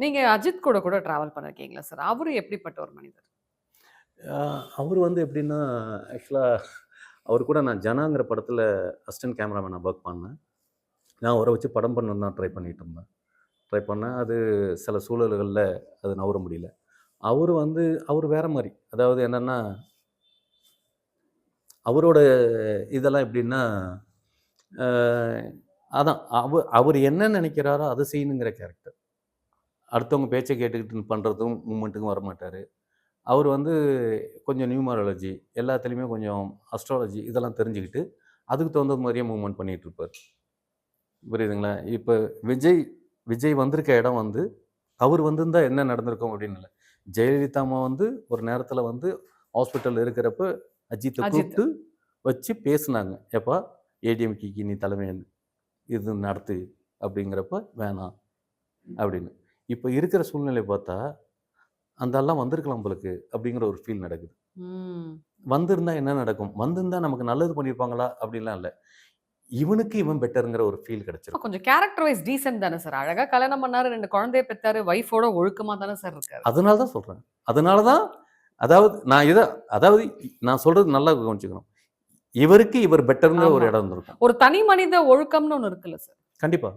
நீங்க அஜித் கூட கூட டிராவல் பண்ணிருக்கீங்களா சார்? அவரு எப்படிப்பட்ட ஒரு மனிதர்? அவரு வந்து எப்படின்னா, ஆக்சுவலா அவரு கூட நான் ஜனாங்கிற படத்துல அசிஸ்டன்ட் கேமராமேனா ஒர்க் பண்ணேன். நான் அவர வச்சு படம் பண்ணணும்னு தான் ட்ரை பண்ணிட்டு இருந்தேன். ட்ரை பண்ணேன். அது சில சூழல்கள்ல அது நவுர முடியல. அவரு வேற மாரி. அதாவது என்னன்னா, அவரோட இதெல்லாம் எப்படின்னா, அ அதான் அவரு என்ன நெனைக்கிறாரோ அத செய்யணுங்கிற கேரக்டர். அடுத்தவங்க பேச்ச கேட்டுக்கிட்டு பண்றதும் மூவ்மெண்ட்டுக்கும் வரமாட்டாரு. அவரு வந்து கொஞ்சம் நியூமராலஜி, எல்லாத்துலயுமே கொஞ்சம் அஸ்ட்ராலஜி இதெல்லாம் தெரிஞ்சுக்கிட்டு, அதுக்கு தகுந்த மாரியே மூவ்மெண்ட் பண்ணிட்டு இருப்பாரு. புரியுதுங்களா? இப்ப விஜய் விஜய் வந்திருக்க இடம் வந்து, அவரு வந்திருந்தா என்ன நடந்திருக்கும் அப்படின்னு இல்ல. ஜெயலலிதா அம்மா வந்து ஒரு நேரத்தில வந்து ஹாஸ்பிட்டல்ல இருக்கிறப்ப, அஜித்த அஜித். கூப்ட்டு வச்சு பேசுனாங்க. "எப்பா ஏடிஎம்கேக்கு நீ தலைமை இது நடத்து" அப்படிங்கிறப்ப, "வேணாம்" அப்படின்னு. இப்ப இருக்கிற சூழ்நிலைய பார்த்தா, அந்த ஆள்லாம் வந்திருக்கலாம் போல இருக்கு, அப்படிங்கிற ஒரு ஃபீல் நடக்குது. ம். வந்திருந்தா என்ன நடக்கும்? வந்திருந்தா நமக்கு நல்லது பண்ணியிருப்பாங்களா? அப்படின்லாம் இல்ல. இவனுக்கு இவன் பெட்டர்ங்கிற ஒரு ஃபீல் கிடைச்சிருக்கும். கொஞ்சம் கேரக்டர் வைஸ் டீசென்ட் தானே சார். அழகா கல்யாணம் பண்ணாரு, 2 குழந்தைய பெத்தாரு, வைஃபோட ஒழுக்கமா தானே சார் இருக்காரு. அதனால தான் சொல்றேன். அதனால தான் அதாவது நான் இத அதாவது நான் சொல்றது நல்லா கவனிச்சுக்கணும். இவருக்கு இவர் பெட்டர்ங்கிற ஒரு ஆமா. இடம் இருந்திருக்கும். ஒரு தனி மனித ஒழுக்கம்னு ஒண்ணு இருக்குல்ல சார். கண்டிப்பா.